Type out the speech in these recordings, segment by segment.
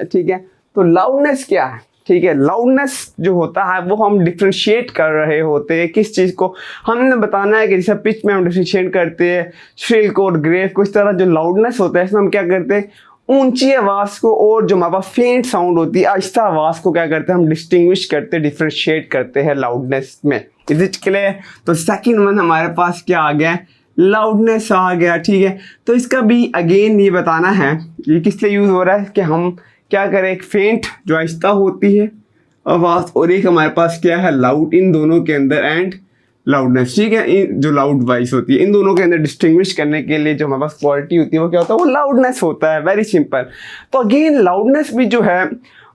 ठीक है। तो लाउडनेस क्या है, ठीक है, लाउडनेस जो होता है वो हम डिफ्रेंशिएट कर रहे होते हैं किस चीज़ को, हमने बताना है कि जैसे पिच में हम डिफ्रेंशिएट करते हैं श्रिल को और ग्रेव को, इस तरह जो लाउडनेस होता है इसमें हम क्या करते हैं ऊंची आवाज़ को और जो हमारे पास फेंट साउंड होती है आहिस्ता आवाज़ को क्या करते हैं हम डिस्टिंग्विश करते हैं, डिफ्रेंशिएट करते हैं लाउडनेस में। Is it clear? तो सेकंड वन हमारे पास क्या आ गया, लाउडनेस आ गया, ठीक है। तो इसका भी अगेन ये बताना है ये किस लिए यूज़ हो रहा है कि हम क्या करें, एक फेंट जो आहिस्ता होती है आवाज़ और एक हमारे पास क्या है लाउड, इन दोनों के अंदर एंड लाउडनेस, ठीक है, जो लाउड वॉइस होती है इन दोनों के अंदर डिस्टिंग्विश करने के लिए जो हमारे पास क्वालिटी होती है वो क्या होता है, वो लाउडनेस होता है। Very simple. तो अगेन लाउडनेस भी जो है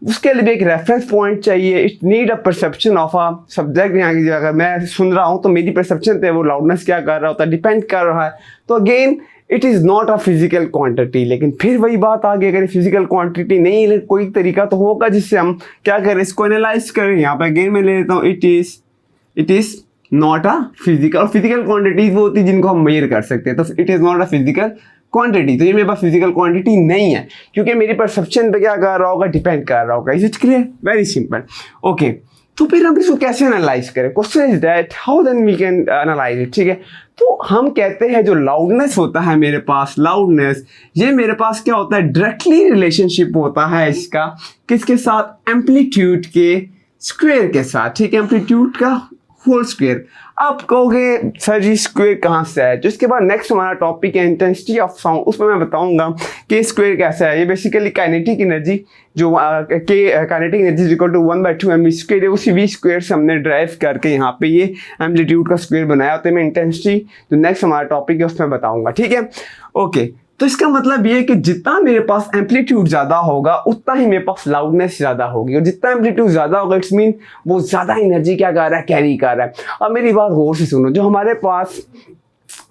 उसके लिए भी एक रेफरेंस पॉइंट चाहिए। It need a perception of a subject. यहाँ की अगर मैं सुन रहा हूँ तो मेरी परसेप्शन पे वो लाउडनेस क्या कर रहा होता है, डिपेंड कर रहा है। तो again it is not a physical quantity, लेकिन फिर वही बात आ गई अगर फिजिकल क्वांटिटी नहीं है कोई तरीका तो होगा जिससे हम क्या करें इसको एनालाइज करें। यहाँ पे अगेन मैं ले लेता हूँ it is not a physical, और फिजिकल क्वांटिटीज वो होती है जिनको हम मेजर कर सकते हैं। तो it is not a physical quantity, तो ये मेरे पास फिजिकल क्वांटिटी नहीं है क्योंकि मेरी परसेप्शन पे क्या कर रहा होगा, डिपेंड कर रहा होगा। Is it clear? Very simple. Okay, तो फिर हम इसको कैसे एनालाइज करें? Question is that how then we can analyse it, ठीक है। तो हम कहते हैं जो लाउडनेस होता है मेरे पास, लाउडनेस ये मेरे पास क्या होता है, डायरेक्टली रिलेशनशिप होता है इसका किसके साथ, एम्पलीट्यूड के स्क्वायर के साथ, ठीक है, एम्पलीट्यूड का होल स्क्वायर। आप कहोगे सर जी स्क्वायर कहाँ से है, तो इसके बाद नेक्स्ट हमारा टॉपिक है इंटेंसिटी ऑफ साउंड, उसमें मैं बताऊंगा कि स्क्वायर कैसा है। ये बेसिकली काइनेटिक एनर्जी जो kinetic energy equal to 1/2 mv square है, उसी v स्क्वायर से हमने ड्राइव करके यहाँ पे ये एम्पलीट्यूड का स्क्वायर बनाया होता है। मैं इंटेंसिटी जो नेक्स्ट हमारा टॉपिक है उसमें बताऊंगा, ठीक है। ओके, तो इसका मतलब ये है कि जितना मेरे पास एम्पलीट्यूड ज़्यादा होगा उतना ही मेरे पास लाउडनेस ज़्यादा होगी, और जितना एम्पलीट्यूड ज़्यादा होगा इट्स मीन वो ज़्यादा एनर्जी क्या कर रहा है, कैरी कर रहा है। अब मेरी बात गौर से सुनो, जो हमारे पास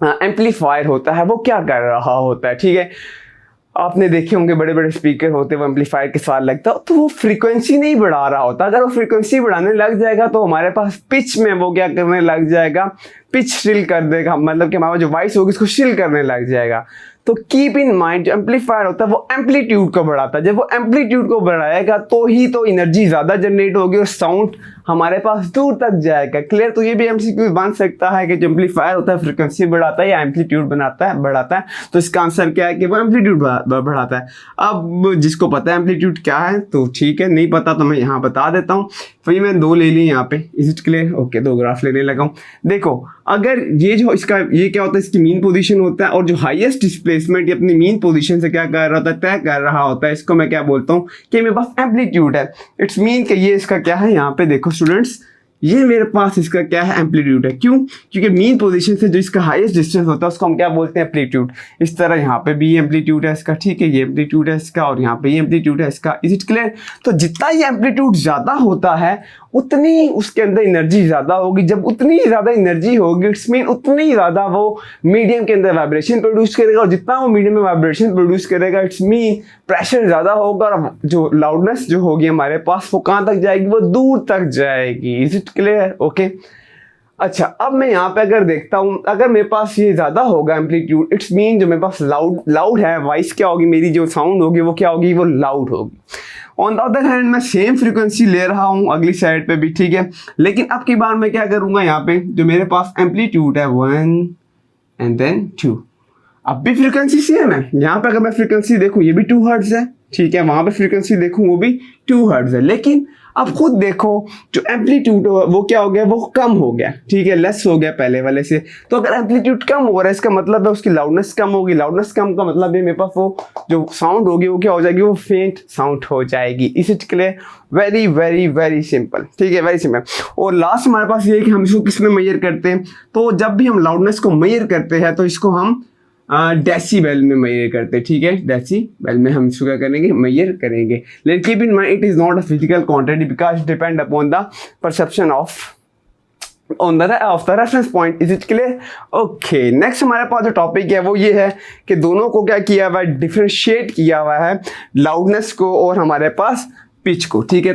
एम्पलीफायर होता है वो क्या कर रहा होता है, ठीक है। आपने देखे होंगे बड़े बड़े स्पीकर होते हैं वो एम्पलीफायर के साथ लगता है, तो वो फ्रीक्वेंसी नहीं बढ़ा रहा होता। अगर वो फ्रीक्वेंसी बढ़ाने लग जाएगा तो हमारे पास पिच में वो क्या करने लग जाएगा, पिच श्रिल कर देगा, मतलब कि हमारा जो वॉइस होगी उसको श्रिल करने लग जाएगा। तो कीप इन माइंड जो एम्पलीफायर होता है वो एम्पलीट्यूड को बढ़ाता है। जब वो एम्पलीट्यूड को बढ़ाएगा तो ही तो एनर्जी ज़्यादा जनरेट होगी और साउंड हमारे पास दूर तक जाएगा। क्लियर? तो ये भी एमसीक्यू बन सकता है कि जो एम्पलीफायर होता है फ्रीक्वेंसी बढ़ाता है या एम्पलीट्यूड बढ़ाता है। तो इसका आंसर क्या है कि वो एम्पलीट्यूड बढ़ाता है। अब जिसको पता है एम्पलीट्यूड क्या है तो ठीक है, नहीं पता तो मैं यहाँ बता देता हूँ। तो ये मैं 2 ले ली यहाँ पे। Is it clear? Okay, 2 graph लेने लगा हूँ। देखो, अगर ये जो इसका ये क्या होता है, इसकी मीन पोजीशन होता है, और जो हाईएस्ट डिस्प्लेसमेंट ये अपनी मीन पोजीशन से क्या कर रहा होता है, तय कर रहा होता है, इसको मैं क्या बोलता हूँ कि मेरे पास एम्पलीट्यूड है। इट्स मीन कि ये इसका क्या है, यहाँ पे देखो स्टूडेंट्स, ये मेरे पास इसका क्या है, एम्पलीट्यूड है। क्यों? क्योंकि मीन पोजीशन से जो इसका हाईएस्ट डिस्टेंस होता है उसको हम क्या बोलते हैं, एम्पलीट्यूड। इस तरह यहाँ पे भी एम्पलीट्यूड है इसका, ठीक है, ये एम्पलीट्यूड है इसका, और यहाँ पे ये एम्पलीट्यूड है इसका। Is it clear? तो जितना ये एम्पलीट्यूड ज़्यादा होता है उतनी उसके अंदर एनर्जी ज़्यादा होगी। जब उतनी ज़्यादा एनर्जी होगी इट्स मीन उतनी ज़्यादा वो मीडियम के अंदर वाइब्रेशन प्रोड्यूस करेगा, और जितना वो मीडियम में वाइब्रेशन प्रोड्यूस करेगा इट्स मीन प्रेशर ज़्यादा होगा, और जो लाउडनेस जो होगी हमारे पास वो कहाँ तक जाएगी, वो दूर तक जाएगी। Is it clear? ओके, अच्छा, अब मैं यहाँ पे अगर देखता हूँ, अगर मेरे पास ये ज़्यादा होगा एम्पलीट्यूड इट्स मीन जो मेरे पास लाउड है, वॉइस क्या होगी, मेरी जो साउंड होगी वो क्या होगी, वो लाउड होगी। ऑन द अदर हैंड मैं सेम फ्रीक्वेंसी ले रहा हूँ अगली साइड पे भी, ठीक है, लेकिन अब की बार मैं क्या करूँगा, यहाँ पे जो मेरे पास एम्पलीट्यूड है 1 and then 2, अब भी फ्रीक्वेंसी सेम है। यहाँ पे अगर मैं फ्रीक्वेंसी देखूँ ये भी 2 हर्ट्ज है, ठीक है, वहाँ पे फ्रीक्वेंसी देखूँ वो भी 2 हर्ट्ज है, लेकिन अब खुद देखो जो एम्पलीट्यूड वो क्या हो गया, वो कम हो गया, ठीक है, लेस हो गया पहले वाले से। तो अगर एम्पलीट्यूड कम हो रहा है इसका मतलब है उसकी लाउडनेस कम होगी। लाउडनेस कम का मतलब है मेरे पास वो जो साउंड होगी वो क्या हो जाएगी, वो फेंट साउंड हो जाएगी। इस के लिए वेरी वेरी वेरी सिंपल, ठीक है, वेरी सिंपल। और लास्ट हमारे पास ये है कि हम इसको किस में मेजर करते हैं, तो जब भी हम लाउडनेस को मेजर करते हैं तो इसको हम डेसीबेल में मेजर करते हैं, ठीक है, डेसीबेल में हम इसको क्या करेंगे, मेजर करेंगे। लेकिन keep in mind it is not a physical quantity because depend upon the perception of on the reference point. Is it clear? Okay, next हमारे पास जो टॉपिक है वो ये है कि दोनों को क्या किया हुआ है, डिफरेंशिएट किया हुआ है, लाउडनेस को और हमारे पास पिच को, ठीक है।